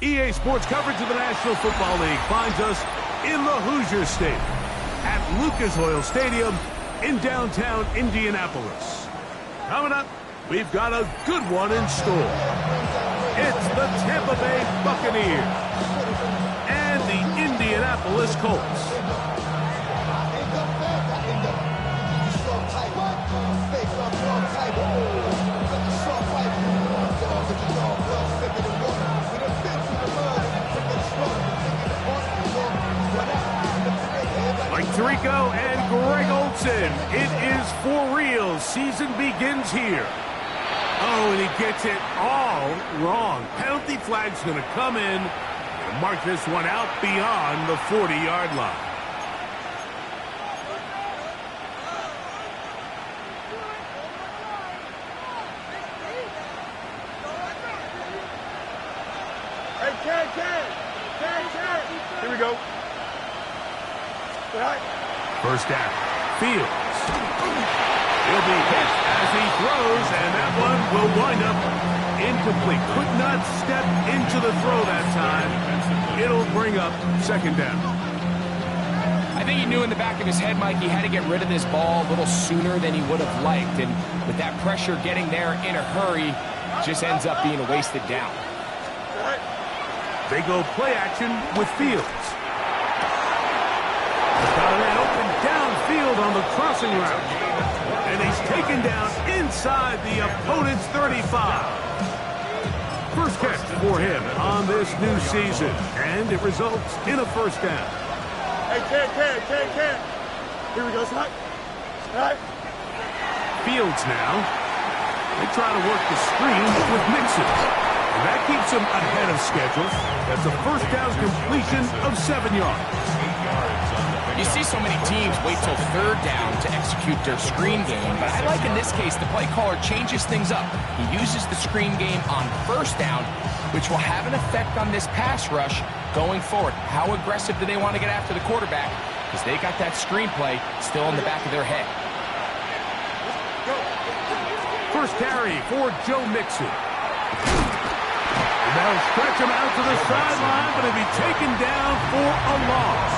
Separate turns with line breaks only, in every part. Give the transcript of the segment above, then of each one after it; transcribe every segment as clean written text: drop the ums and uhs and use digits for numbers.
EA Sports coverage of the National Football League finds us in the Hoosier State at Lucas Oil Stadium in downtown Indianapolis. Coming up, we've got a good one in store. It's the Tampa Bay Buccaneers and the Indianapolis Colts. Like Tirico and Greg Olsen, it is for real. Season begins here. Oh, and he gets it all wrong. Penalty flag's going to come in and mark this one out beyond the 40-yard line.
Here we go.
First down. Fields. He'll be hit as he throws, and that one will wind up incomplete. Could not step into the throw that time. It'll bring up second down.
I think he knew in the back of his head, Mike, he had to get rid of this ball a little sooner than he would have liked. And with that pressure getting there in a hurry, just ends up being a wasted down.
They go play action with Fields. He's got a man open downfield on the crossing route. And he's taken down inside the opponent's 35. First catch for him on this new season. And it results in a first down.
Hey, Ken. Here we go, Scott.
Fields now. They try to work the screen with Mixon. And that keeps him ahead of schedule. That's a first down completion of 7 yards.
You see so many teams wait till third down to execute their screen game, but I like in this case the play caller changes things up. He uses the screen game on first down, which will have an effect on this pass rush going forward. How aggressive do they want to get after the quarterback? Because they got that screenplay still in the back of their head.
First carry for Joe Mixon. And they'll stretch him out to the sideline, but he'll be taken down for a loss.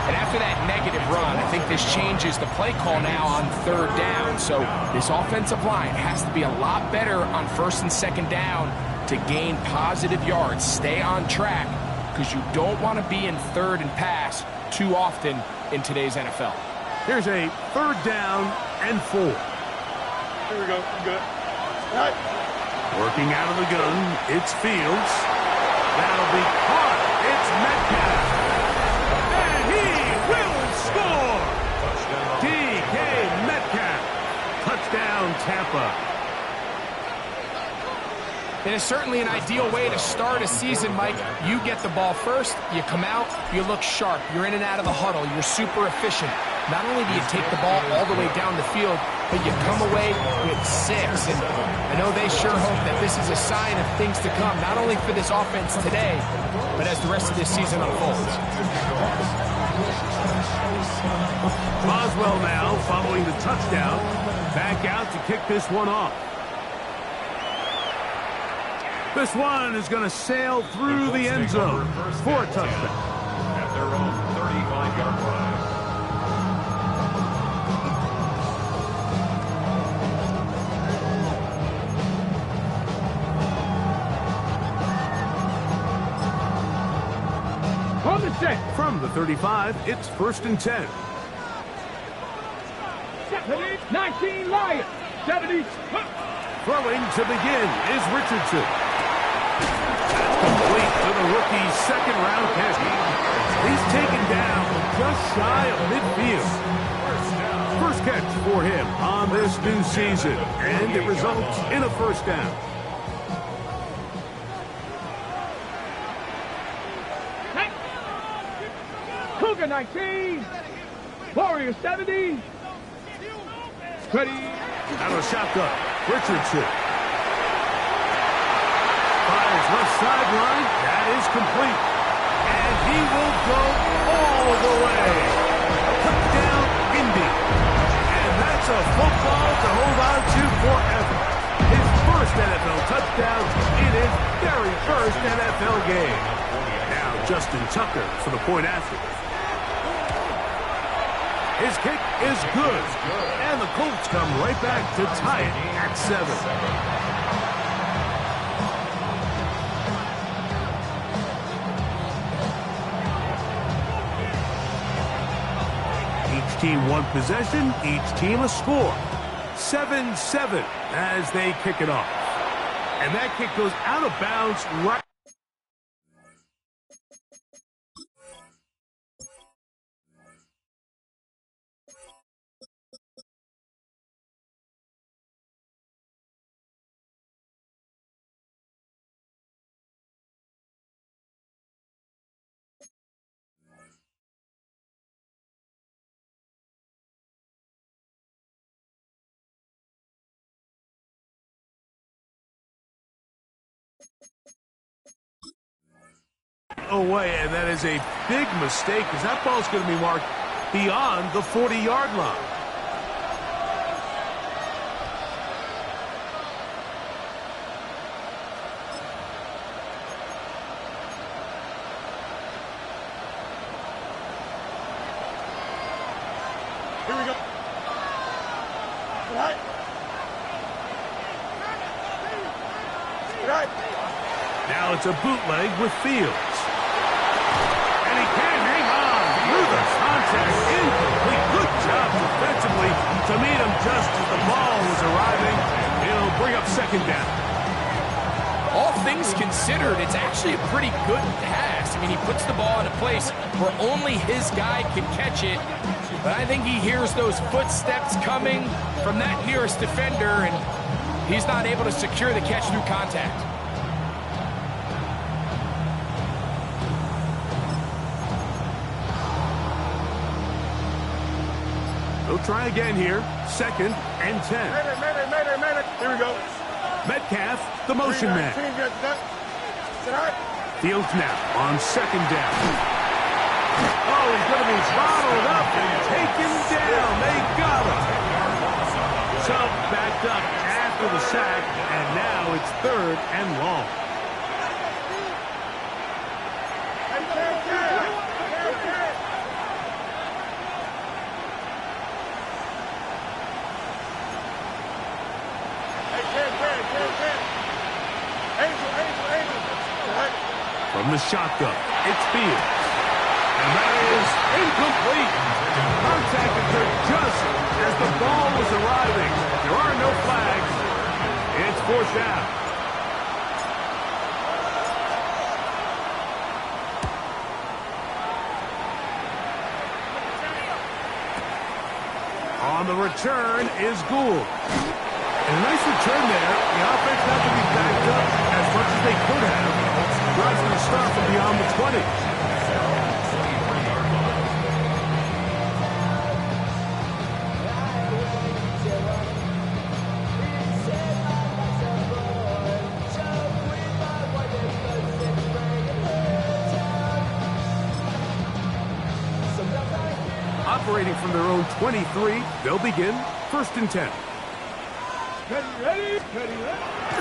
And after that negative run, I think this changes the play call now on third down. So this offensive line has to be a lot better on first and second down to gain positive yards. Stay on track because you don't want to be in third and pass too often in today's NFL.
Here's a third down and 4.
Here we go. Good. All right.
Working out of the gun, it's Fields. That'll be caught. It's Metcalf. And he will score. DK Metcalf. Touchdown, Tampa.
It is certainly an ideal way to start a season, Mike. You get the ball first, you come out, you look sharp, you're in and out of the huddle, you're super efficient. Not only do you take the ball all the way down the field, but you come away with 6. And I know they sure hope that this is a sign of things to come, not only for this offense today, but as the rest of this season unfolds.
Boswell now, following the touchdown, back out to kick this one off. This one is going to sail through the end zone for a touchdown.
At their own 35-yard line.
On the set.
From the 35, it's 1st and 10.
19 Lions. 70.
Throwing to begin is Richardson. Complete to the rookie's second-round pick. He's taken down just shy of midfield. First catch for him on this new season, and it results in a first down.
Cougar 19. Warrior 70. Ready.
Out of shotgun, Richardson. Fires left sideline. That is complete. And he will go all the way. Touchdown, Indy. And that's a football to hold on to forever. His first NFL touchdown in his very first NFL game. Now Justin Tucker for the point after. His kick is good. And the Colts come right back to tie it at 7. Each team one possession, each team a score. 7-7 as they kick it off. And that kick goes out of bounds right. Away, and that is a big mistake because that ball is going to be marked beyond the 40-yard line.
Here we go. Right. Right.
Now it's a bootleg with Fields. And he can hang on through the contact. Incomplete. Good job defensively to meet him just as the ball was arriving. It'll bring up second down.
All things considered, it's actually a pretty good pass. I mean, he puts the ball in a place where only his guy can catch it. But I think he hears those footsteps coming from that nearest defender, and he's not able to secure the catch through contact.
They'll try again here. 2nd and 10.
Mayday. Here we go.
Metcalf, the motion man. Fields now on 2nd down. Oh, he's going to be bottled up and taken down. They got him. So backed up after the sack, and now it's 3rd and long. From the shotgun, it's Fields. And that is incomplete. Contact occurred just as the ball was arriving. There are no flags. It's 4th down. On the return is Gould. And a nice return there. The offense not to be backed up as much as they could have. Drive's going to start from beyond the 20. Operating from their own 23, they'll begin 1st and 10.
Ready.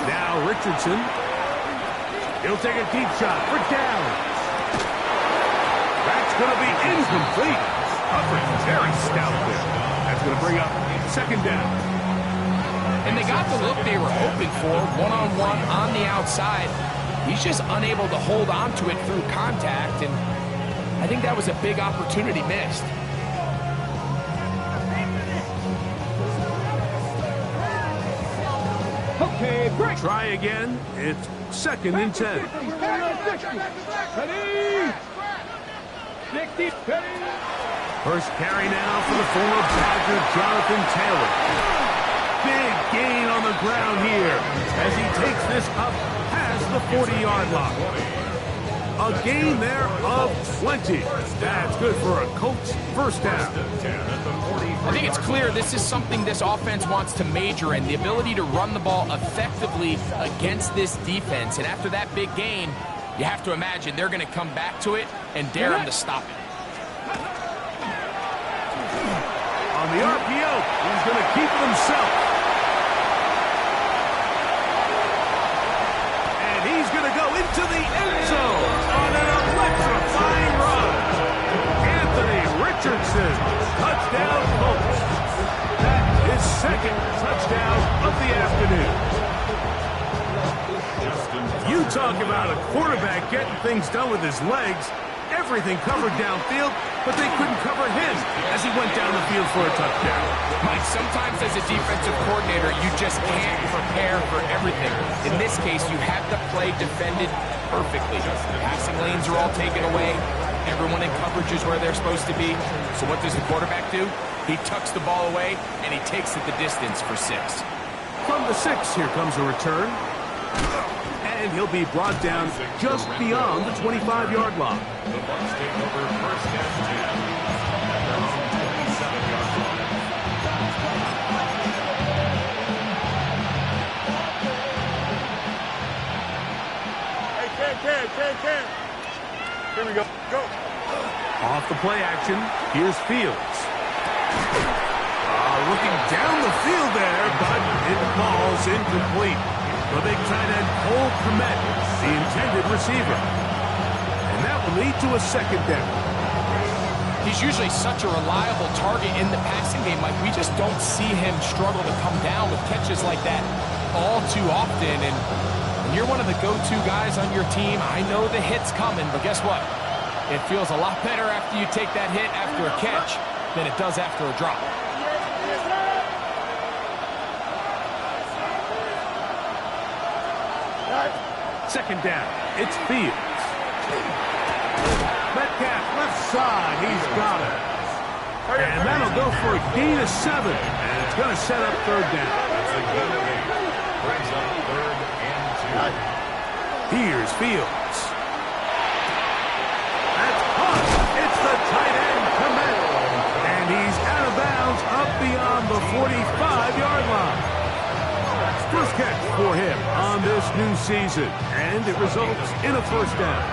Now Richardson He'll take a deep shot for downs. That's going to be incomplete. Coverage very stout there. That's going to bring up second down.
And they got the look they were hoping for, one-on-one on the outside. He's just unable to hold on to it through contact, and I think that was a big opportunity missed.
Okay, break. Try again. It's second and 10. First carry now for the former Badger, Jonathan Taylor. Big gain on the ground here as he takes this up past the 40-yard line. A gain there of 20. That's good for a Colts first down.
I think it's clear this is something this offense wants to major in, the ability to run the ball effectively against this defense. And after that big gain, you have to imagine they're going to come back to it and dare him to stop it.
On the RPO, he's going to keep it himself. And he's going to go into the end zone on an electrifying run. Anthony Richardson, touchdown Colts. That is second touchdown of the afternoon. You talk about a quarterback getting things done with his legs. Everything covered downfield, but they couldn't cover him as he went down the field for a touchdown.
Mike, sometimes as a defensive coordinator, you just can't prepare for everything. In this case, you have the play defended perfectly. Passing lanes are all taken away. Everyone in coverage is where they're supposed to be. So what does the quarterback do? He tucks the ball away, and he takes it the distance for 6.
From the 6, here comes a return. And he'll be brought down just beyond the 25-yard line.
The Bucs take over first and 10 at their own 27-yard line.
Hey, Ken. Here we go. Go.
Off the play action, here's Fields. Looking down the field there, but it falls incomplete. The big tight end, Cole Kmet, the intended receiver. And that will lead to a second down.
He's usually such a reliable target in the passing game, Mike. We just don't see him struggle to come down with catches like that all too often. And when you're one of the go-to guys on your team, I know the hit's coming, but guess what? It feels a lot better after you take that hit after a catch than it does after a drop.
Second down, it's Fields. Metcalf, left side, he's got it. And that'll go for a gain of 7. And it's going to set up third down.
That's a gain of 8. Brings up third and 2.
Here's Fields. That's caught. It's the tight end, Kmet. And he's out of bounds up beyond the 45-yard line. First catch for him on this new season, and it results in a first down.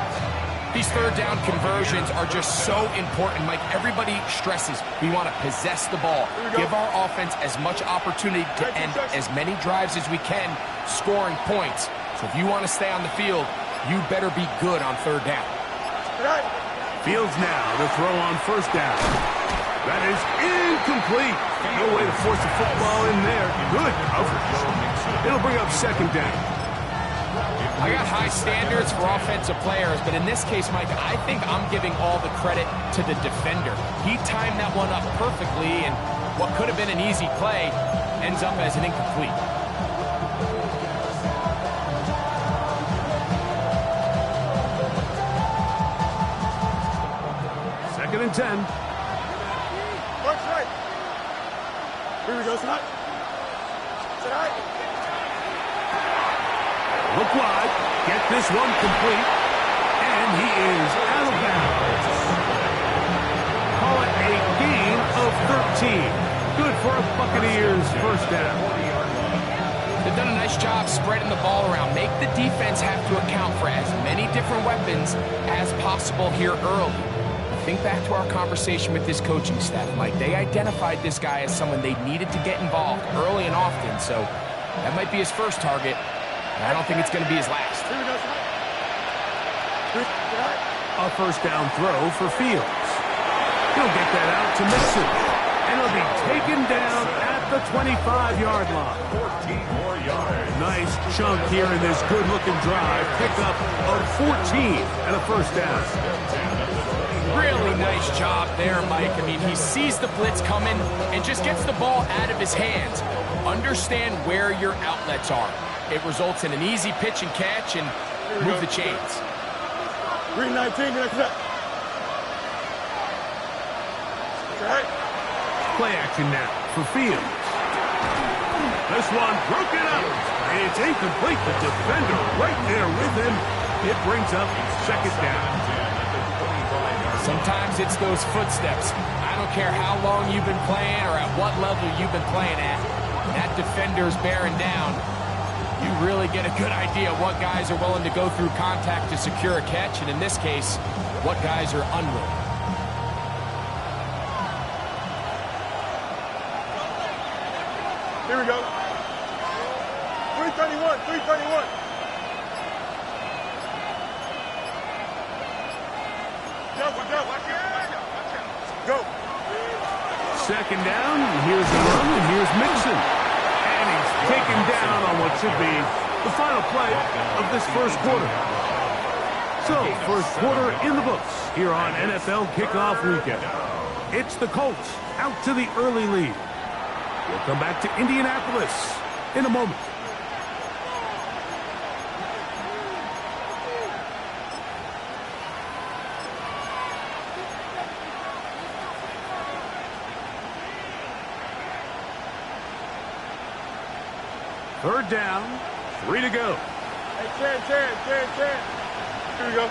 These third down conversions are just so important, Mike. Everybody stresses we want to possess the ball, give our offense as much opportunity to end as many drives as we can, scoring points. So if you want to stay on the field, you better be good on third down.
Fields now to throw on first down. That is incomplete. No way to force the football in there. Good coverage. It'll bring up second down.
I got high standards for offensive players, but in this case, Mike, I think I'm giving all the credit to the defender. He timed that one up perfectly, and what could have been an easy play ends up as an incomplete.
Second and 10.
Right. Here we go, tonight. Tonight.
Look wide. Get this one complete. And he is out of bounds. Call it a gain of 13. Good for a Buccaneers first down.
They've done a nice job spreading the ball around. Make the defense have to account for as many different weapons as possible here early. Think back to our conversation with this coaching staff, Mike. They identified this guy as someone they needed to get involved early and often, so that might be his first target, but I don't think it's going to be his last.
A first down throw for Fields. He'll get that out to Mixon. And he'll be taken down at the 25-yard line.
14 more yards.
Nice chunk here in this good-looking drive. Pickup of 14 and a first down.
Really nice job there, Mike. I mean, he sees the blitz coming and just gets the ball out of his hands. Understand where your outlets are. It results in an easy pitch and catch and move the chains.
319, next up. Right.
Play action now for Fields. This one broken up. It's incomplete. The defender right there with him. It brings up second down.
Sometimes it's those footsteps. I don't care how long you've been playing or at what level you've been playing at. That defender's bearing down. You really get a good idea what guys are willing to go through contact to secure a catch, and in this case, what guys are unwilling.
Here we go. 331, 331. Go.
Second down. Here's the run, and here's Mixon. And he's taken down on what should be the final play of this first quarter. So, first quarter in the books here on NFL Kickoff Weekend. It's the Colts out to the early lead. We'll come back to Indianapolis in a moment. Third down, 3 to go.
Hey, 10. Here we go.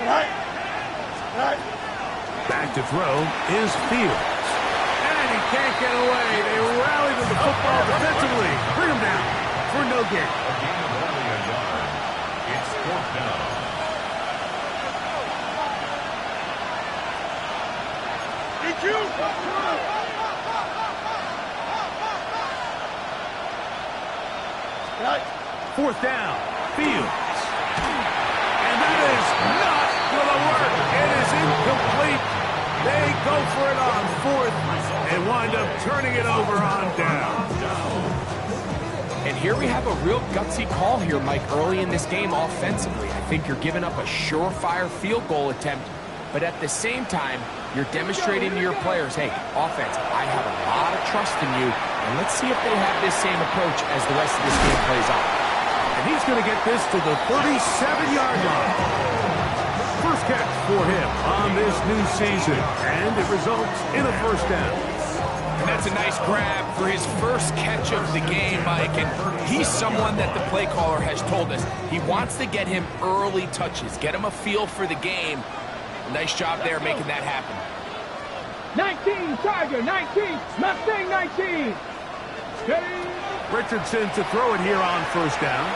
Right.
Back to throw is Fields. And he can't get away. They rally to the football defensively. Bring him down for no gain.
A gain of only a yard. It's fourth down.
Get you. Right.
Fourth down, Fields. And that is not going to work. It is incomplete. They go for it on fourth and wind up turning it over on down.
And here we have a real gutsy call here, Mike, early in this game offensively. I think you're giving up a surefire field goal attempt, but at the same time, you're demonstrating to your players, hey, offense, I have a lot of trust in you, and let's see if they have this same approach as the rest of this game plays out.
And he's going to get this to the 37-yard line. First catch for him on this new season, and it results in a first down.
And that's a nice grab for his first catch of the game, Mike. And he's someone that the play caller has told us he wants to get him early touches, get him a feel for the game. Nice job there making that happen.
19, Tiger, 19, Mustang 19. Steady.
Richardson to throw it here on first down.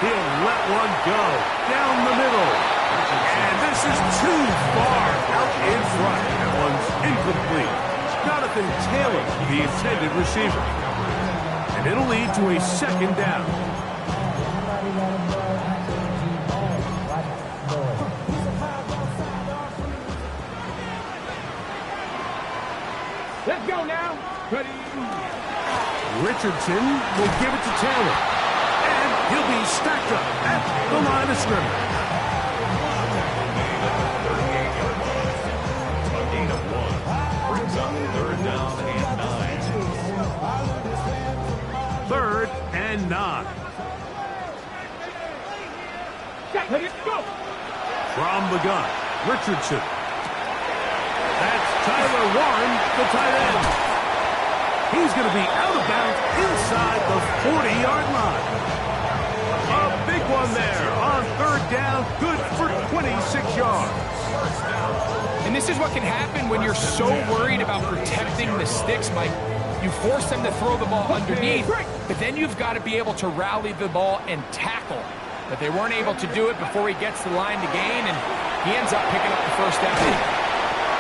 He'll let one go down the middle. And this is too far out in front. That one's incomplete. Jonathan Taylor, the intended receiver. And it'll lead to a second down.
Let's go now. Ready.
Richardson will give it to Taylor. And he'll be stacked up at the line of scrimmage.
A gain of 1 brings up third down and 9.
Third and 9.
Let's go.
From the gun, Richardson. That's Tyler Warren, the tight end. He's going to be out of bounds inside the 40-yard line. A big one there on third down, good for 26 yards.
And this is what can happen when you're so worried about protecting the sticks, Mike. You force them to throw the ball underneath, but then you've got to be able to rally the ball and tackle. But they weren't able to do it before he gets the line to gain, and he ends up picking up the first down.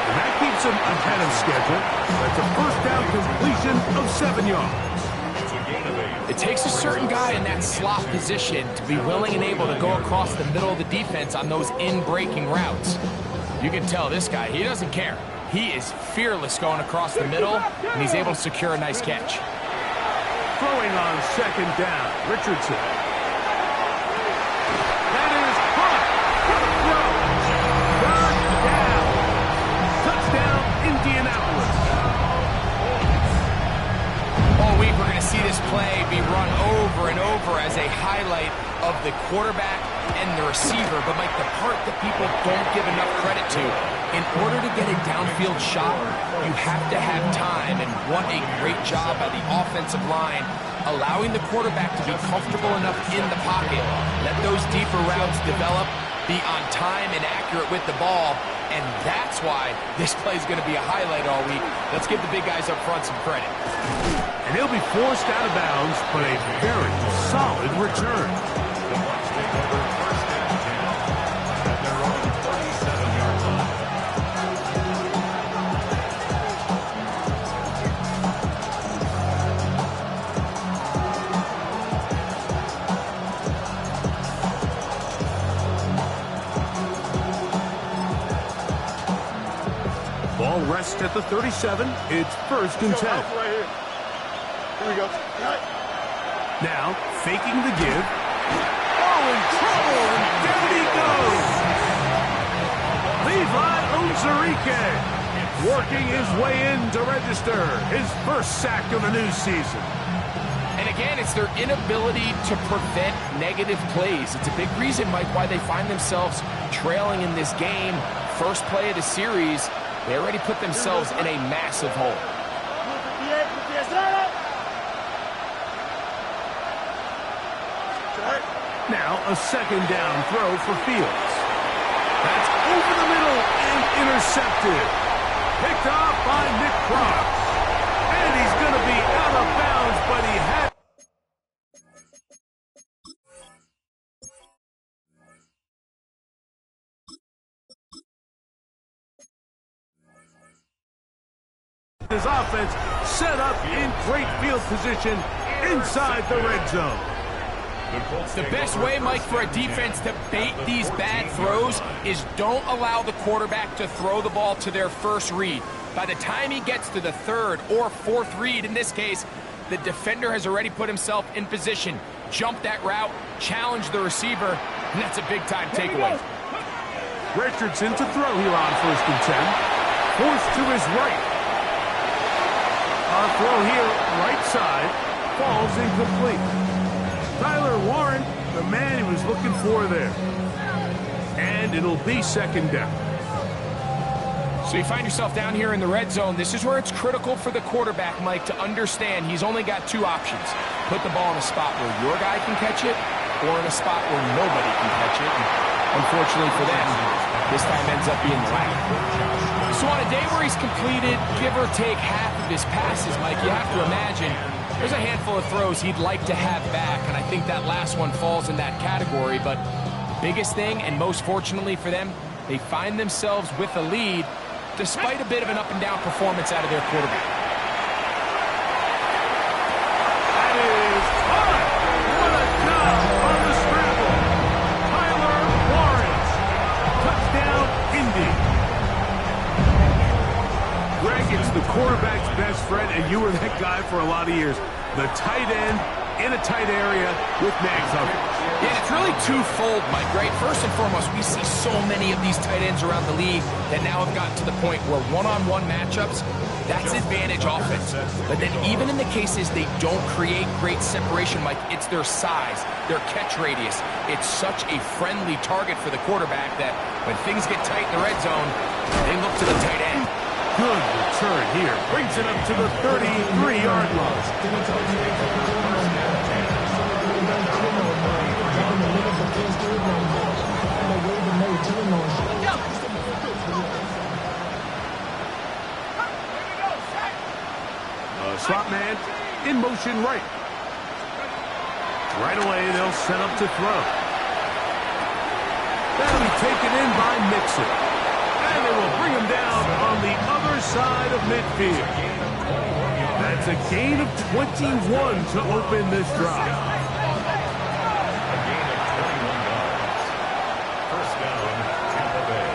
And that keeps him ahead of schedule. That's a first down completion of 7 yards.
It's a gain of 8.
It takes a certain guy in that slot position to be willing and able to go across the middle of the defense on those in-breaking routes. You can tell this guy, he doesn't care. He is fearless going across the middle, and he's able to secure a nice catch.
Throwing on second down, Richardson. That is caught. What a throw. Third down. Touchdown, Indianapolis.
All week we're going to see this play be run over and over as a highlight of the quarterback and the receiver. But, Mike, the part that people don't give enough credit to, in order to get a downfield shot, you have to have time. And what a great job by the offensive line, allowing the quarterback to be comfortable enough in the pocket, let those deeper routes develop, be on time and accurate with the ball. And that's why this play is going to be a highlight all week. Let's give the big guys up front some credit.
And he'll be forced out of bounds, but a very solid return.
The Bucs take over first and 10 at their own 37-yard line.
Ball rests at the 37. It's first and 10.
Right here. Here we go.
Now, faking the give. Oh, in trouble, and down he goes. Levi Onwuzurike working his way in to register his first sack of the new season.
And again, it's their inability to prevent negative plays. It's a big reason, Mike, why they find themselves trailing in this game. First play of the series, they already put themselves in a massive hole.
Now a second down throw for Fields. That's over the middle and intercepted. Picked off by Nick Cross. And he's going to be out of bounds, but he had his offense set up in great field position inside the red zone.
The best way, Mike, for a defense to bait these bad throws is don't allow the quarterback to throw the ball to their first read. By the time he gets to the third or fourth read, in this case, the defender has already put himself in position, jump that route, challenge the receiver, and that's a big-time takeaway.
Richardson to throw here on first and 10. Forced to his right. Our throw here, right side, falls incomplete. Tyler Warren, the man he was looking for there. And it'll be second down.
So you find yourself down here in the red zone. This is where it's critical for the quarterback, Mike, to understand he's only got two options. Put the ball in a spot where your guy can catch it, or in a spot where nobody can catch it. And unfortunately for them, this time ends up being the latter. So on a day where he's completed, give or take half of his passes, Mike, you have to imagine there's a handful of throws he'd like to have back, and I think that last one falls in that category. But the biggest thing, and most fortunately for them, they find themselves with a lead despite a bit of an up-and-down performance out of their quarterback.
That is caught! What a job on the scramble! Tyler Warren. Touchdown, Indy. Greg, it's the quarterback's best friend, and you were that guy for a lot of years. The tight end in a tight area with man coverage.
Yeah, it's really twofold, Mike, right? First and foremost, we see so many of these tight ends around the league that now have gotten to the point where one-on-one matchups, that's advantage offense. But then even in the cases they don't create great separation, Mike, it's their size, their catch radius. It's such a friendly target for the quarterback that when things get tight in the red zone, they look to the tight end.
Good return here. Brings it up to the 33-yard line. Slot man in motion right. Right away, they'll set up to throw. That'll be taken in by Mixon. And they will bring him down on the other side of midfield. That That's a gain of 21 to open this drive.
A gain of 21 yards. First down, Tampa Bay.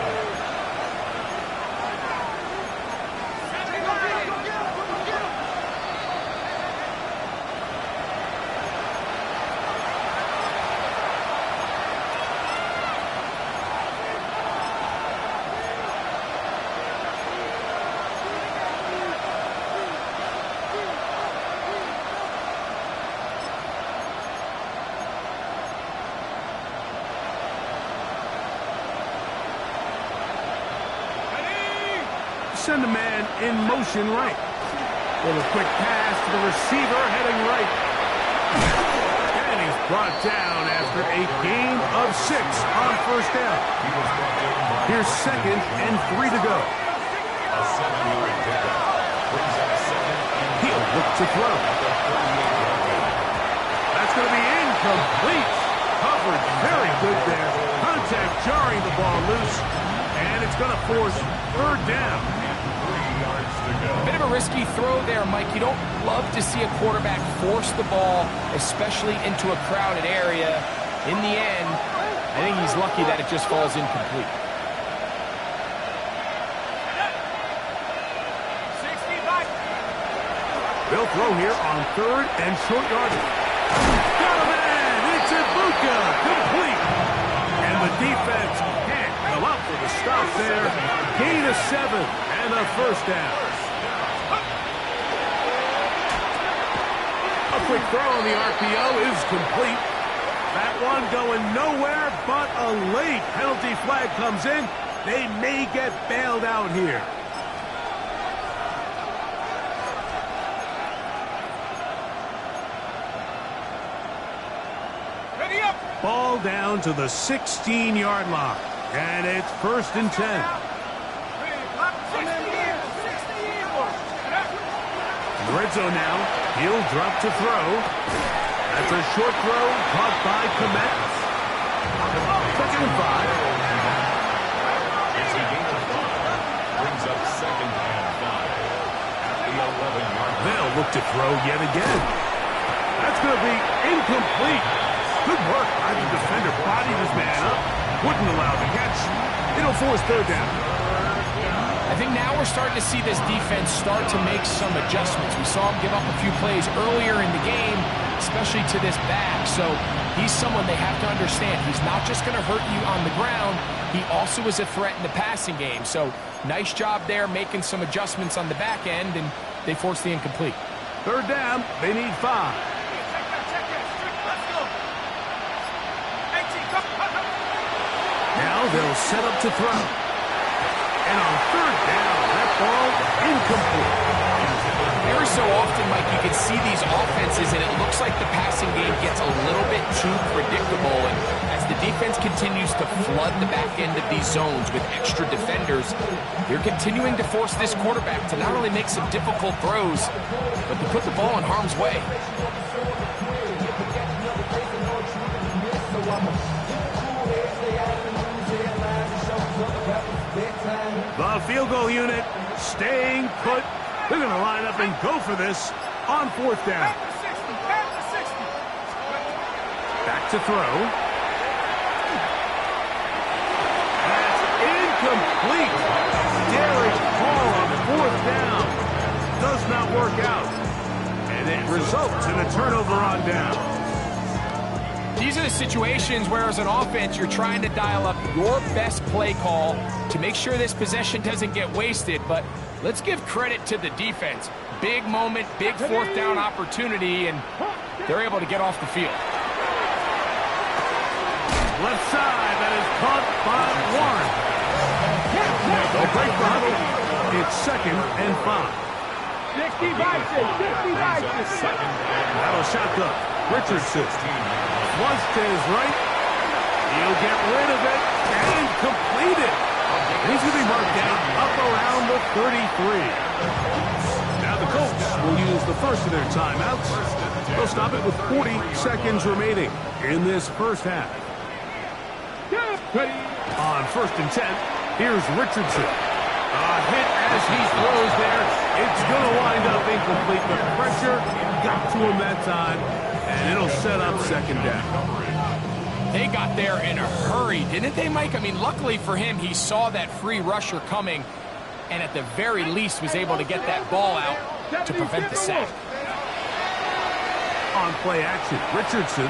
Send a man in motion right. Little quick pass to the receiver heading right. And he's brought down after a gain of 6 on first down. Here's 2nd and 3 to go.
A 7-yard pickup. Brings up 2nd and
He'll look to throw. That's going to be incomplete. Covered very good there. Contact jarring the ball loose. And it's going to force 3rd down.
Bit of a risky throw there, Mike. You don't love to see a quarterback force the ball, especially into a crowded area. In the end, I think he's lucky that it just falls incomplete.
They'll throw here on 3rd and short yardage. Got a man! It's Ibuka! Complete! And the defense can't come up with a stop there. Gain of 7 and a first down. A quick throw on the RPO is complete. That one going nowhere, but a late penalty flag comes in. They may get bailed out here.
Ready up.
Ball down to the 16-yard line. And it's 1st and 10. Red zone now. He'll drop to throw. That's a short throw caught by Komet. 2nd and 5.
It's a gain of 5. Brings up 2nd and 5. At the 11-yard line.
They'll look to throw yet again. That's going to be incomplete. Good work by the defender. Bodied his man up. Wouldn't allow the catch. It'll force 3rd down.
I think now we're starting to see this defense start to make some adjustments. We saw him give up a few plays earlier in the game, especially to this back. So he's someone they have to understand. He's not just going to hurt you on the ground. He also is a threat in the passing game. So nice job there making some adjustments on the back end, and they force the incomplete.
3rd down. They need 5. Now they'll set up to throw. And on 3rd down, that ball incomplete.
Every so often, Mike, you can see these offenses, and it looks like the passing game gets a little bit too predictable. And as the defense continues to flood the back end of these zones with extra defenders, they're continuing to force this quarterback to not only make some difficult throws, but to put the ball in harm's way.
The field goal unit staying put. They're going to line up and go for this on 4th down. Back to throw. That's incomplete. Derek Hall on 4th down. Does not work out. And it results in a turnover on down.
These are the situations where, as an offense, you're trying to dial up your best play call to make sure this possession doesn't get wasted. But let's give credit to the defense. Big moment, big 4th down opportunity, and they're able to get off the field.
Left side, that is caught by Warren. They'll break the huddle. It's 2nd and 5.
60 vices.
That'll shotgun. Richardson. Once to his right. He'll get rid of it and complete it. He's going to be marked down up around the 33. Now the Colts will use the first of their timeouts. They'll stop it with 40 seconds remaining in this first half. On 1st and 10, here's Richardson. A hit as he throws there. It's going to wind up incomplete. incomplete. The pressure got to him that time, and it'll set up second down.
They got there in a hurry, didn't they, Mike? I mean, luckily for him, he saw that free rusher coming, and at the very least was able to get that ball out to prevent the sack.
On play action, Richardson.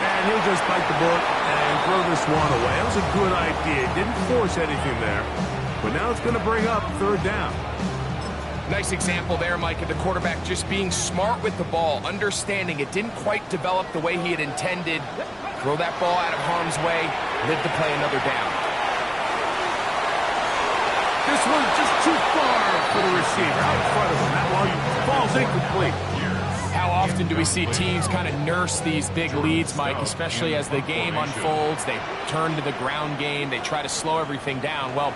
And he'll just bite the bullet and throw this one away. That was a good idea. Didn't force anything there, but now it's going to bring up third down.
Nice example there, Mike, of the quarterback just being smart with the ball, understanding it didn't quite develop the way he had intended. Throw that ball out of harm's way, live to play another down.
This one's just too far for the receiver. Out in front of him. That one falls incomplete.
How often do we see teams kind of nurse these big leads, Mike, especially as the game unfolds? They turn to the ground game. They try to slow everything down. Well,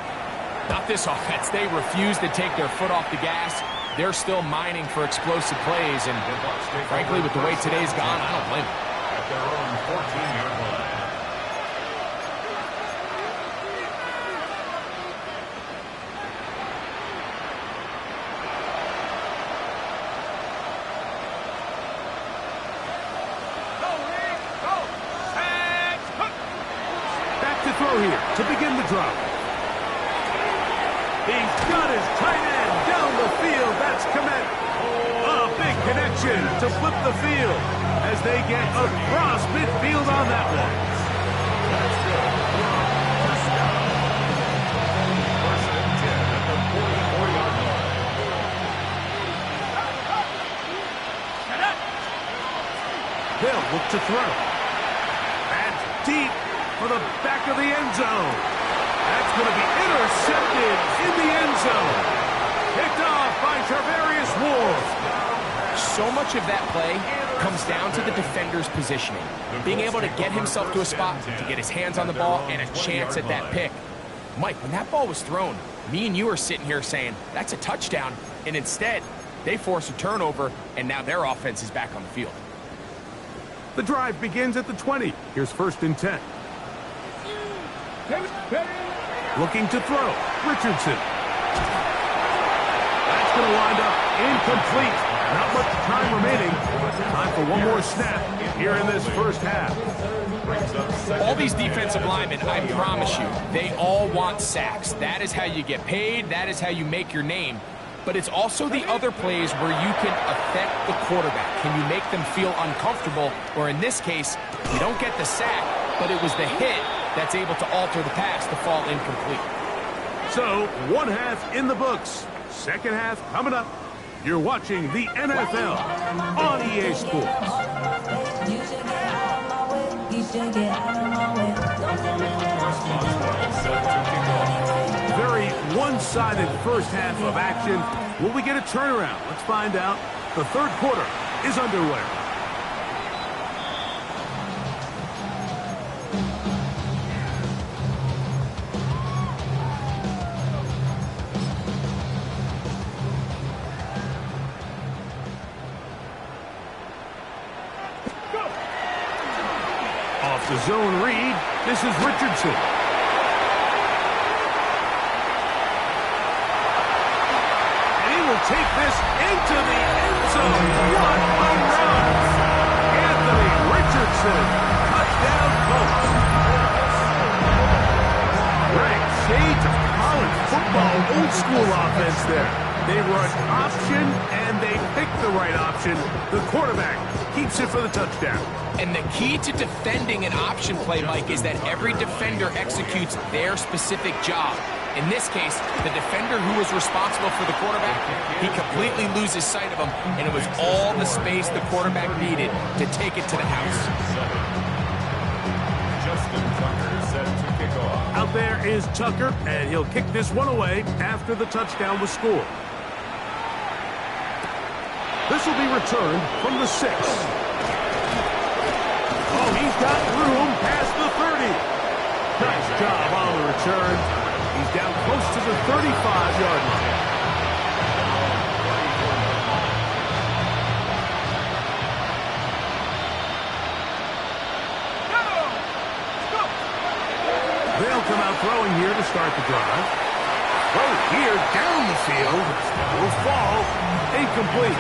not this offense. They refuse to take their foot off the gas. They're still mining for explosive plays, and frankly, with the way today's gone, I don't blame them.
At their own 14-yard line.
Back to throw here to begin the drive. He's got his tight end down the field. That's Komet. A big connection to flip the field as they get across midfield on that one.
That's good. First down. First and 10 at the 44-yard line.
They'll look to throw. That's deep for the back of the end zone. That's going to be intercepted in the end zone. Picked off by Tarvarius Ward.
So much of that play comes down to the defender's positioning. Being able to get himself to a spot, to get his hands on the ball, and a chance at that pick. Mike, when that ball was thrown, me and you are sitting here saying, that's a touchdown. And instead, they force a turnover, and now their offense is back on the field.
The drive begins at the 20. Here's first and 10. Looking to throw. Richardson. That's going to wind up incomplete. Not much time remaining. Time for one more snap here in this first half.
All these defensive linemen, I promise you, they all want sacks. That is how you get paid. That is how you make your name. But it's also the other plays where you can affect the quarterback. Can you make them feel uncomfortable? Or in this case, you don't get the sack, but it was the hit that's able to alter the pass to fall incomplete.
So, one half in the books. Second half coming up. You're watching the NFL on EA Sports. Very one-sided first half of action. Will we get a turnaround? Let's find out. The third quarter is underway. Off the zone read. This is Richardson. And he will take this into the end zone. What a run! Anthony Richardson. Touchdown, Colts. Right, shades of college football, old school offense there. They run option, and they pick the right option. The quarterback keeps it for the touchdown.
And the key to defending an option play, Mike, is that every defender executes their specific job. In this case, the defender who was responsible for the quarterback, he completely loses sight of him, and it was all the space the quarterback needed to take it to the house.
Justin Tucker set to kick off.
Out there is Tucker, and he'll kick this one away after the touchdown was scored. This will be returned from the 6. Oh, he's got room past the 30. Nice job on the return. He's down close to the 35-yard line. They'll come out Now throwing here to start the drive. Throw here down the field. Will fall. Incomplete.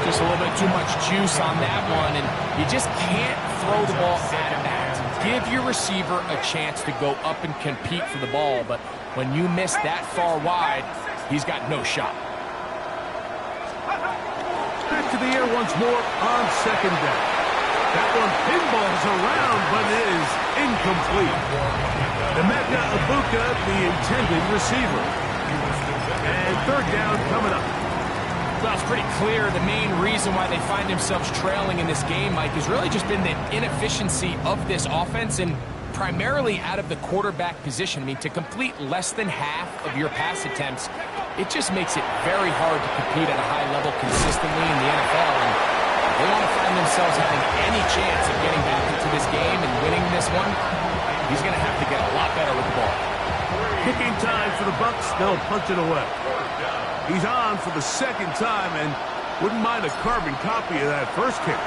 Just a little bit too much juice on that one, and you just can't throw the ball out of bounds. Give your receiver a chance to go up and compete for the ball, but when you miss that far wide, he's got no shot.
Back to the air once more on second down. That one pinballs around, but it is incomplete. Emeka Ibuka, the intended receiver. And third down coming up.
Well, it's pretty clear the main reason why they find themselves trailing in this game, Mike, has really just been the inefficiency of this offense and primarily out of the quarterback position. I mean, to complete less than half of your pass attempts, it just makes it very hard to compete at a high level consistently in the NFL. And they want to find themselves having any chance of getting back into this game and winning this one. He's going to have to get a lot better with the ball.
Kicking time for the Bucs. They'll punch it away. He's on for the second time and wouldn't mind a carbon copy of that first kick.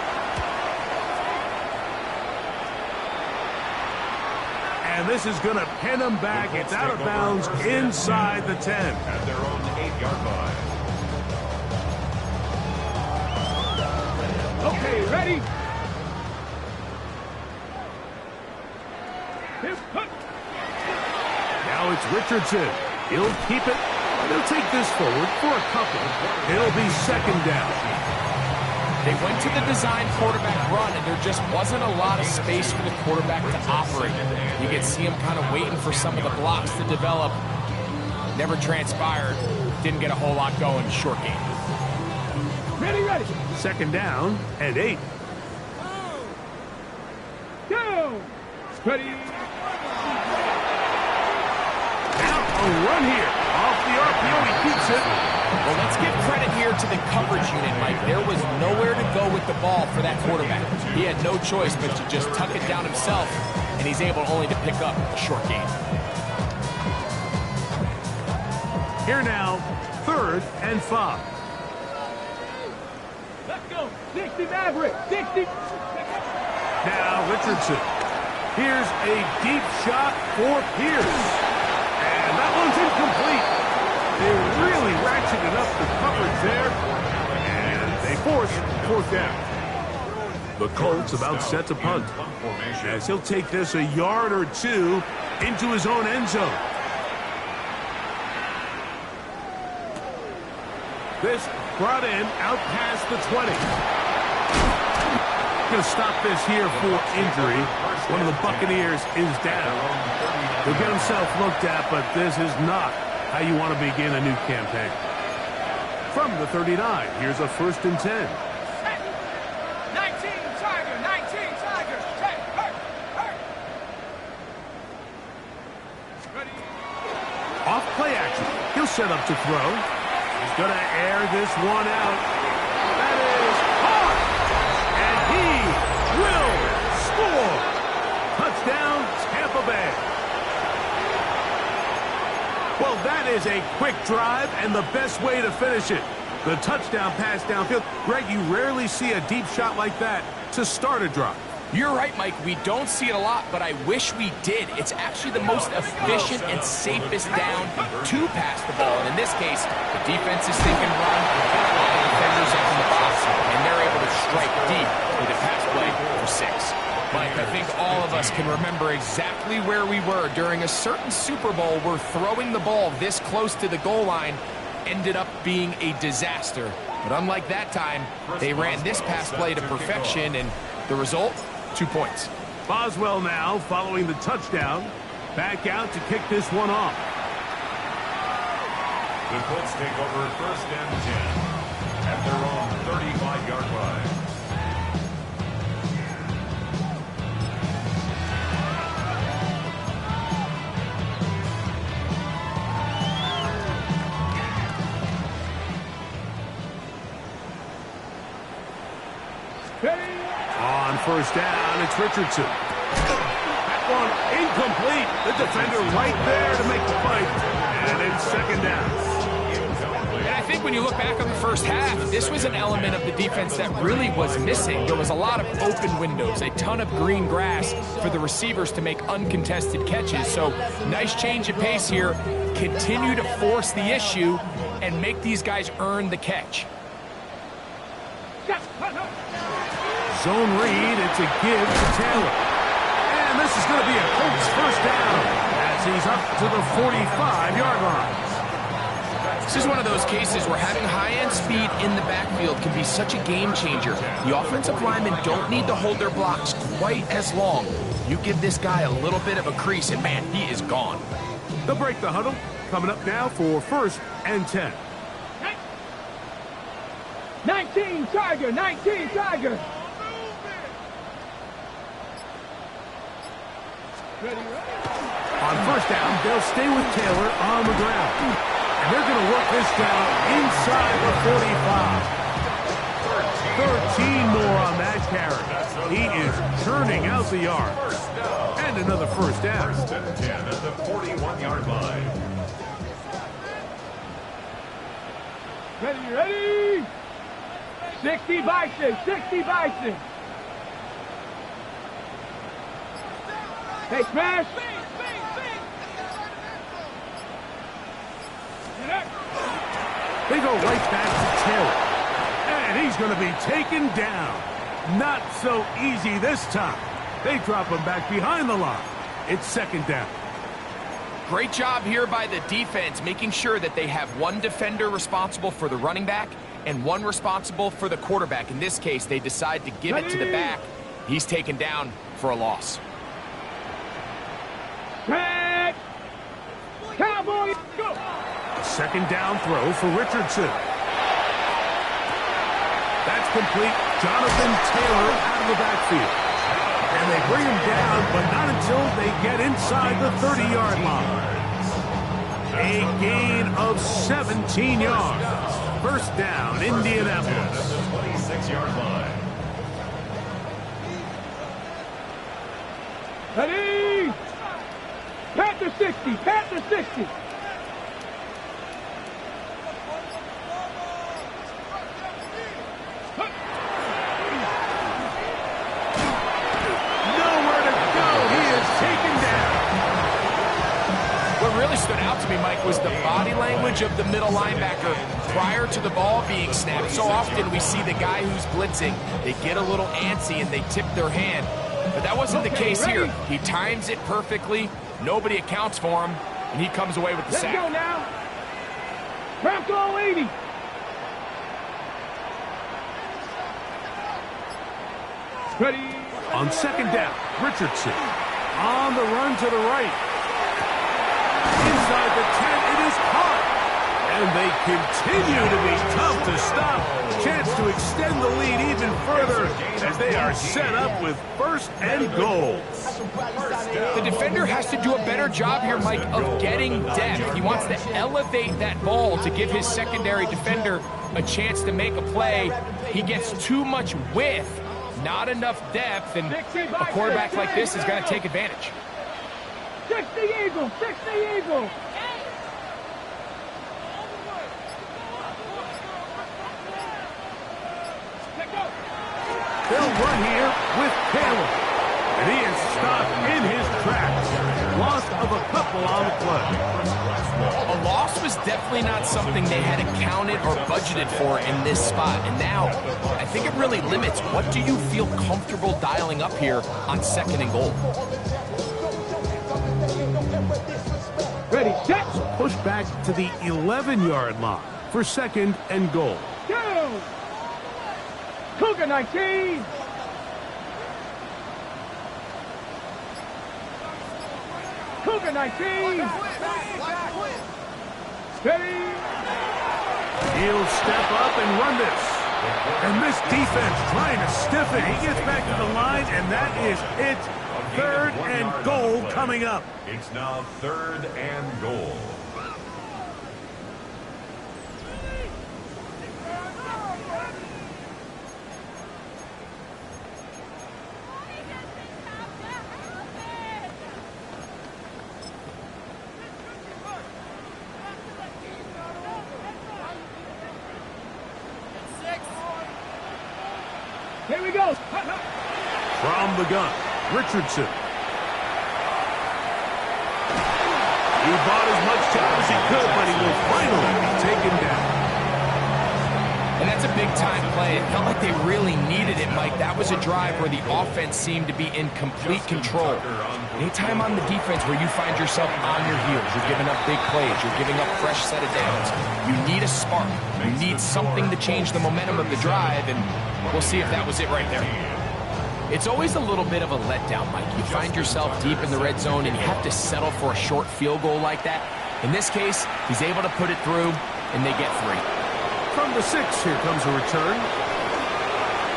And this is going to pin him back. It's out of bounds inside the 10.
At their own 8-yard line.
Okay, ready?
Now it's Richardson. He'll keep it. He'll take this forward for a couple. It'll be second down.
They went to the design quarterback run, and there just wasn't a lot of space for the quarterback to operate. You could see him kind of waiting for some of the blocks to develop. Never transpired. Didn't get a whole lot going. Short game.
Ready, ready.
Second down and 8.
Go. Ready.
Now a run here. Off the RPO, he keeps it.
Well, let's give credit here to the coverage unit, Mike. There was nowhere to go with the ball for that quarterback. He had no choice but to just tuck it down himself, and he's able only to pick up a short gain.
Here now, 3rd and 5.
Let's go. 60 Maverick. 60.
Now Richardson. Here's a deep shot for Pierce. And that one's incomplete. They really ratcheted up the coverage there. And they force 4th down. The Colts about set to punt, as he'll take this a yard or two into his own end zone. This brought in out past the 20. Going to stop this here for injury. One of the Buccaneers is down. He'll get himself looked at, but this is not how you want to begin a new campaign. From the 39, here's a 1st and 10.
19 Tiger. 19 Tiger. Hey, hurt. Ready.
Off play action. He'll set up to throw. He's going to air this one out. That is hard. And he will score. Touchdown, Tampa Bay. Well, that is a quick drive and the best way to finish it. The touchdown pass downfield. Greg, you rarely see a deep shot like that to start a drive.
You're right, Mike. We don't see it a lot, but I wish we did. It's actually the most efficient and safest down to pass the ball. And in this case, the defense is thinking run, the defenders up in the box, and they're able to strike deep with a pass play for 6. Mike, I think all of us can remember exactly where we were during a certain Super Bowl where throwing the ball this close to the goal line ended up being a disaster. But unlike that time, they ran this pass play to perfection, and the result, 2 points.
Boswell now following the touchdown. Back out to kick this one off.
The Colts take over 1st and 10 at their own 35-yard line.
On 1st down, it's Richardson. That one incomplete. The defender right there to make the fight. And it's 2nd down.
And I think when you look back on the first half, this was an element of the defense that really was missing. There was a lot of open windows, a ton of green grass for the receivers to make uncontested catches. So nice change of pace here. Continue to force the issue and make these guys earn the catch.
Zone read, it's a give to Taylor. And this is going to be a Colts first down as he's up to the 45-yard line.
This is one of those cases where having high-end speed in the backfield can be such a game changer. The offensive linemen don't need to hold their blocks quite as long. You give this guy a little bit of a crease, and man, he is gone.
They'll break the huddle. Coming up now for 1st and 10.
19 Tiger, 19 Tiger.
On first down, they'll stay with Taylor on the ground. And they're going to work this down inside the 45. 13 more on that carry. He is churning out the yards. And another first down.
1st and 10 at the 41-yard line.
Ready? 60 Bison, 60 Bison. Hey, smash.
They go right back to Taylor. And he's going to be taken down. Not so easy this time. They drop him back behind the line. It's 2nd down.
Great job here by the defense, making sure that they have one defender responsible for the running back and one responsible for the quarterback. In this case, they decide to give it to the back. He's taken down for a loss.
Red. Cowboys, go.
2nd down throw for Richardson. That's complete. Jonathan Taylor out of the backfield. And they bring him down, but not until they get inside the 30-yard line. A gain of 17 yards. 1st down, Indianapolis.
At the 26-yard line.
Ready? Panther 60, Panther 60.
Stood out to me, Mike, was the body language of the middle linebacker prior to the ball being snapped. So often we see the guy who's blitzing, they get a little antsy and they tip their hand. But that wasn't the case here. He times it perfectly, nobody accounts for him, and he comes away with the sack.
Let's go now. Bronco 80. Ready.
On 2nd down, Richardson on the run to the right. Inside the 10, it is caught. And they continue to be tough to stop. Chance to extend the lead even further as they are set up with 1st and goal.
The defender has to do a better job here, Mike, of getting depth. He wants to elevate that ball to give his secondary defender a chance to make a play. He gets too much width, not enough depth, and a quarterback like this is going to take advantage.
60 Eagle, 60 Eagle.
They'll run here with Taylor. And he is stopped in his tracks. Loss of a couple on the play.
A loss was definitely not something they had accounted or budgeted for in this spot. And now, I think it really limits what do you feel comfortable dialing up here on 2nd and goal.
Ready, set.
Push back to the 11-yard line for 2nd and goal.
Go. Cougar 19. Cougar 19. Ready.
He'll step up and run this. And this defense trying to stiff it. He gets back to the line, and that is it. 3rd and goal coming up.
It's now 3rd and goal.
Here we go.
From the gun, Richardson. He bought as much time as he could, but he will finally be taken down.
And that's a big-time play. It felt like they really needed it, Mike. That was a drive where the offense seemed to be in complete control. Anytime on the defense where you find yourself on your heels, you're giving up big plays, you're giving up fresh set of downs, you need a spark. You need something to change the momentum of the drive, and we'll see if that was it right there. It's always a little bit of a letdown, Mike. You find yourself deep in the red zone, and you have to settle for a short field goal like that. In this case, he's able to put it through, and they get 3.
From the 6, here comes a return.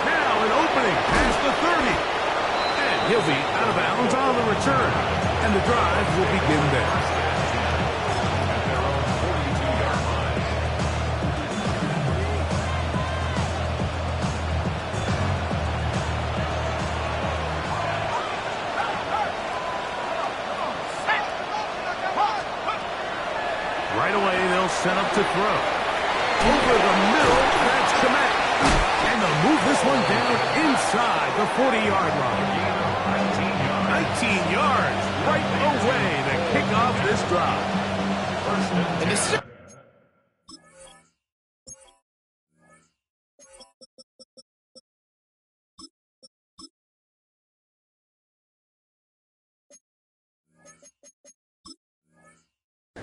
Now an opening past the 30. And he'll be out of bounds on the return. And the drive will begin there. Right away, they'll set up to throw. Over the middle, that's Komet. And they'll move this one down inside the 40-yard line. 19 yards right away to kick off this drive.
And this is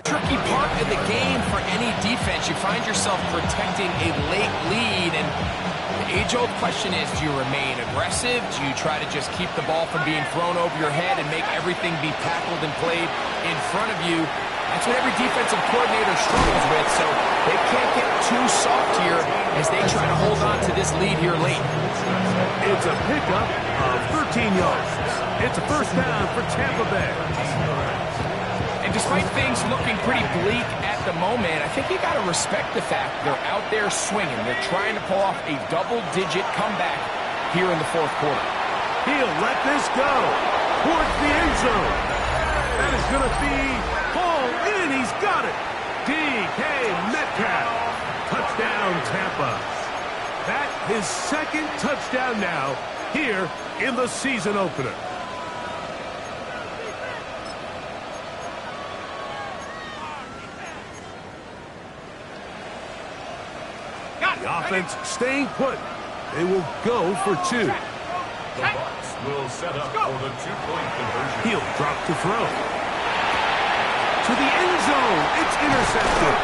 tricky part of the game for any defense. You find yourself protecting a late lead, and the age-old question is, do you remain aggressive? Do you try to just keep the ball from being thrown over your head and make everything be tackled and played in front of you? That's what every defensive coordinator struggles with, so they can't get too soft here as they try to hold on to this lead here late.
It's a pickup of 13 yards. It's a first down for Tampa Bay.
And despite things looking pretty bleak at the moment, I think you got to respect the fact they're out there swinging. They're trying to pull off a double-digit comeback here in the fourth quarter.
He'll let this go towards the end zone. That is going to be hauled in. He's got it. DK Metcalf. Touchdown, Tampa. That his second touchdown now here in the season opener. The offense staying put. They will go for 2.
The bucs will set up for the 2-point conversion.
He'll drop to throw. To the end zone. It's intercepted.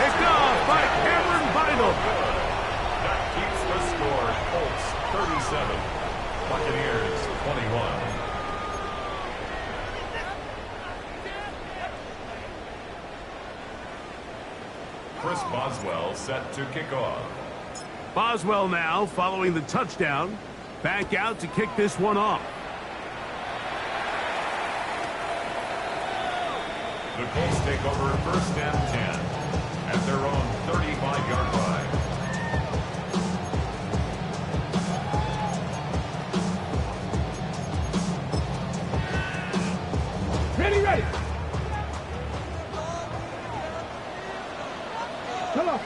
Picked off by Cameron Bynum.
That keeps the score. Colts 37, Buccaneers 21. Chris Boswell set to kick off.
Boswell now following the touchdown. Back out to kick this one off.
The Colts take over first and 10 at their own 35-yard line.
Ready.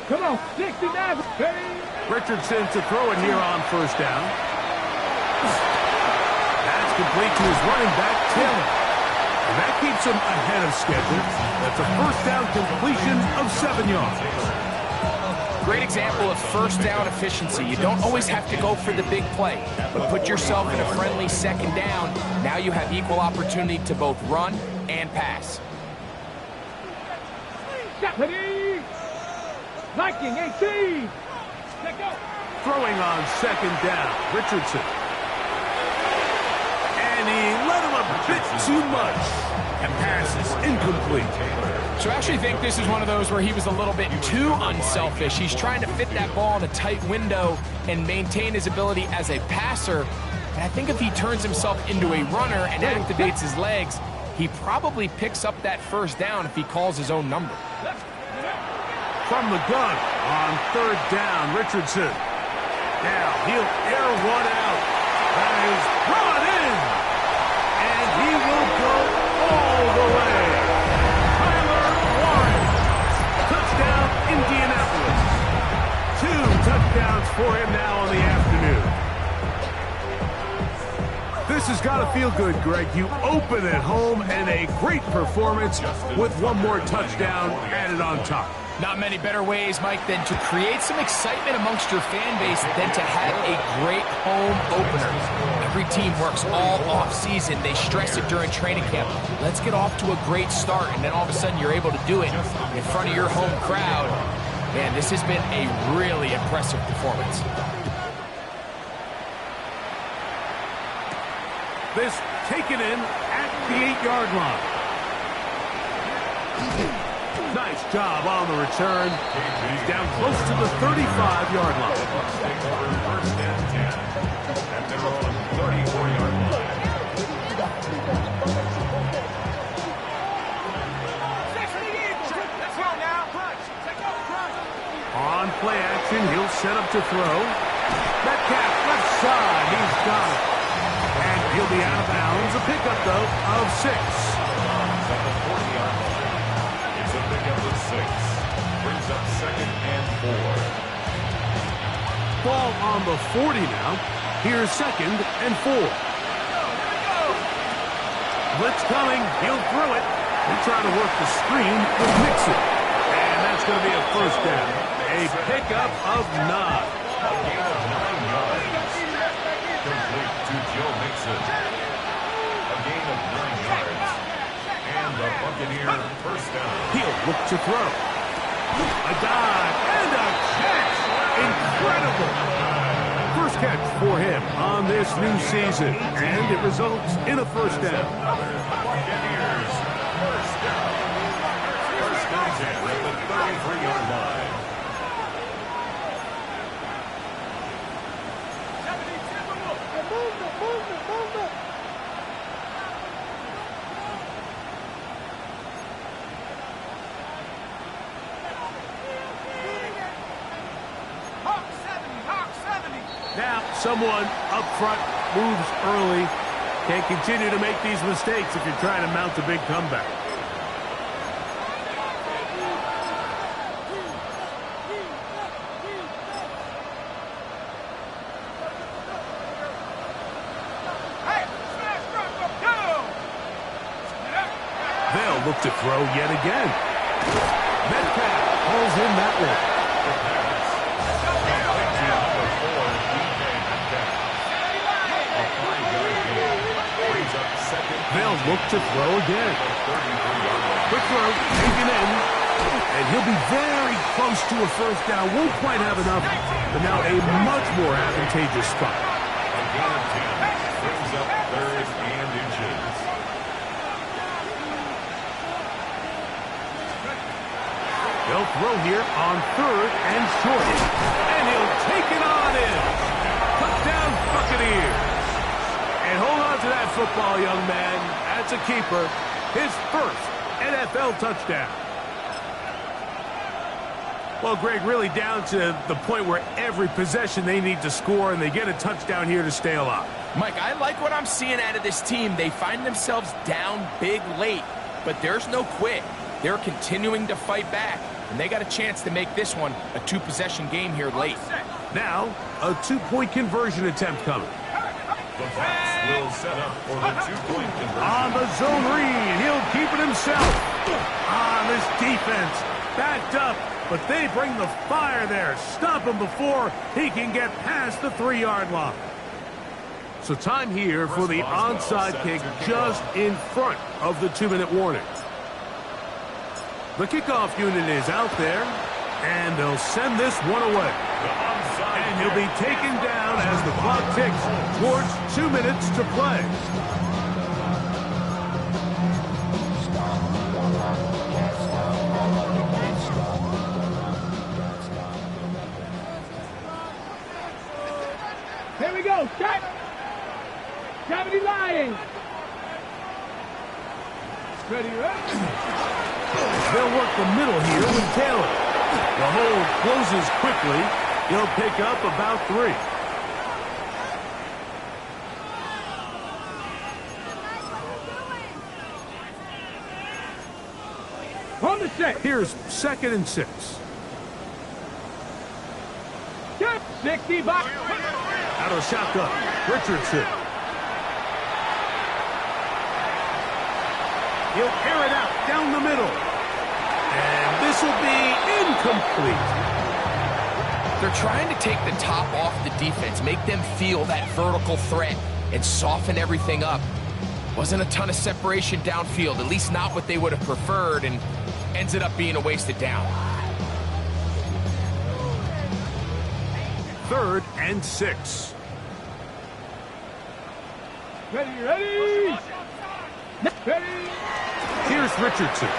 Come on. 69. Ready.
Richardson to throw it here on first down. That's complete to his running back, Taylor. And that keeps him ahead of schedule. That's a first down completion of 7 yards.
Great example of first down efficiency. You don't always have to go for the big play, but put yourself in a friendly second down. Now you have equal opportunity to both run and pass.
Ready. Viking 18. Let go.
Throwing on second down, Richardson. And he let him a bit too much. And passes incomplete.
So I actually think this is one of those where he was a little bit too unselfish. He's trying to fit that ball in a tight window and maintain his ability as a passer. And I think if he turns himself into a runner and activates his legs, he probably picks up that first down if he calls his own number.
From the gun on third down, Richardson. Now he'll air one out. That is brought in. And he will go all the way. Tyler Warren. Touchdown, Indianapolis. 2 touchdowns for him now on the afternoon. feel good, Greg. You open at home and a great performance with one more touchdown added on top.
Not many better ways, Mike, than to create some excitement amongst your fan base than to have a great home opener. Every team works all off-season. They stress it during training camp. Let's get off to a great start, and then all of a sudden you're able to do it in front of your home crowd. Man, this has been a really impressive performance.
This taken in at the 8-yard line. Nice job on the return. He's down close to the 35-yard line.
First and 10. And they're on the 34-yard line.
On play action, he'll set up to throw. Metcalf left side, he's got it. And he'll be out of bounds. A pickup, though, of 6.
At the 40-yard line. It's a pickup of 6. Brings up 2nd and 4.
Ball on the 40 now. Here's 2nd and 4. Blitz coming. He'll throw it. He'll try to work the screen with Mixon. And that's going to be a first down. A pickup of 9.
A gain of 9 yards. Complete to Joe Mixon. A gain of 9 yards. And the Buccaneer first down.
He'll look to throw. A dive and a catch. Incredible. First catch for him on this new season. And it results in a first down.
Buccaneers first down. First and 10 at the 33-yard line.
Now, someone up front moves early. Can't continue to make these mistakes if you're trying to mount a big comeback. They'll look to throw yet again. Metcalf pulls in that one. They'll look to throw again. Quick throw, taken in. And he'll be very close to a first down. Won't quite have enough, but now a much more advantageous spot.
A gain of 10 brings up 3rd and inches.
They'll throw here on 3rd and short. And he'll take it on in. Touchdown, Buccaneers. And hold on to that football, young man. That's a keeper. His first NFL touchdown. Well, Greg, really down to the point where every possession they need to score, and they get a touchdown here to stay alive.
Mike, I like what I'm seeing out of this team. They find themselves down big late, but there's no quit. They're continuing to fight back, and they got a chance to make this one a 2-possession game here late.
Now, a 2-point conversion attempt coming.
The Bucs will set up for the 2-point conversion.
On the zone read, he'll keep it himself. This defense backed up, but they bring the fire there. Stop him before he can get past the 3-yard line. So time here for the onside kick just in front of the 2-minute warning. The kickoff unit is out there, and they'll send this one away. And he'll be taken down as the clock ticks towards 2 minutes to play.
Here we go. Stop. Gravity lying. Ready, ready.
They'll work the middle here with Taylor. The hold closes quickly. He'll pick up about 3.
On the set.
Here's 2nd and 6.
Get 60 back.
Out of the shotgun, Richardson. He'll air it out down the middle. And this will be incomplete.
They're trying to take the top off the defense, make them feel that vertical threat, and soften everything up. Wasn't a ton of separation downfield, at least not what they would have preferred, and ends it up being a wasted down.
3rd and 6.
Ready, ready. Ready.
Here's Richardson.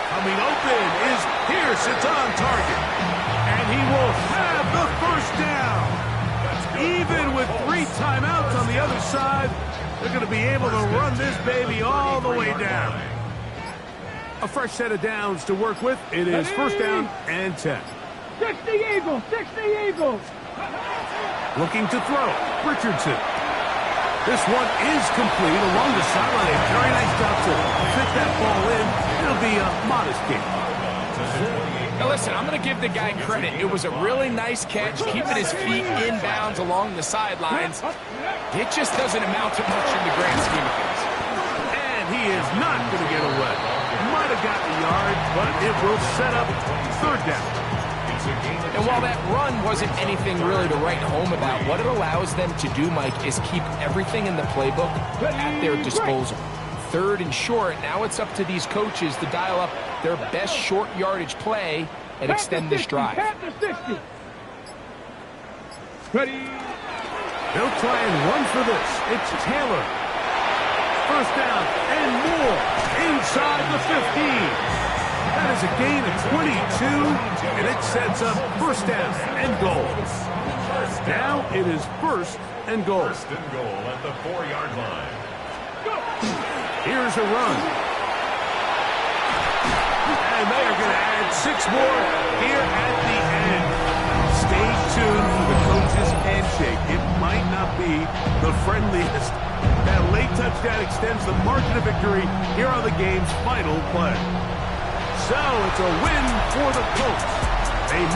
Coming open is Pierce. It's on target. And he will have the first down. Even with 3 timeouts on the other side, they're going to be able to run this baby all the way down. A fresh set of downs to work with. It is 1st down and 10.
60 Eagles, 60 Eagles.
Looking to throw. Richardson. This one is complete along the sideline. A very nice job to fit that ball in. It'll be a modest gain.
Now listen, I'm going to give the guy credit. It was a really nice catch, keeping his feet inbounds along the sidelines. It just doesn't amount to much in the grand scheme of things.
And he is not going to get away. Might have gotten a yard, but it will set up 3rd down.
And while that run wasn't anything really to write home about, what it allows them to do, Mike, is keep everything in the playbook at their disposal. 3rd and short, now it's up to these coaches to dial up their best short yardage play and extend this drive.
Ready.
They'll try and run for this. It's Taylor. 1st down and more inside the 15. That is a gain of 22, and it sets up 1st down and goal. Now it is 1st and goal.
1st and goal at the 4-yard line.
Here's a run. And they are going to add 6 more here at the end. Stay tuned for the coach's handshake. It might not be the friendliest. That late touchdown extends the margin of victory here on the game's final play. So it's a win for the Colts.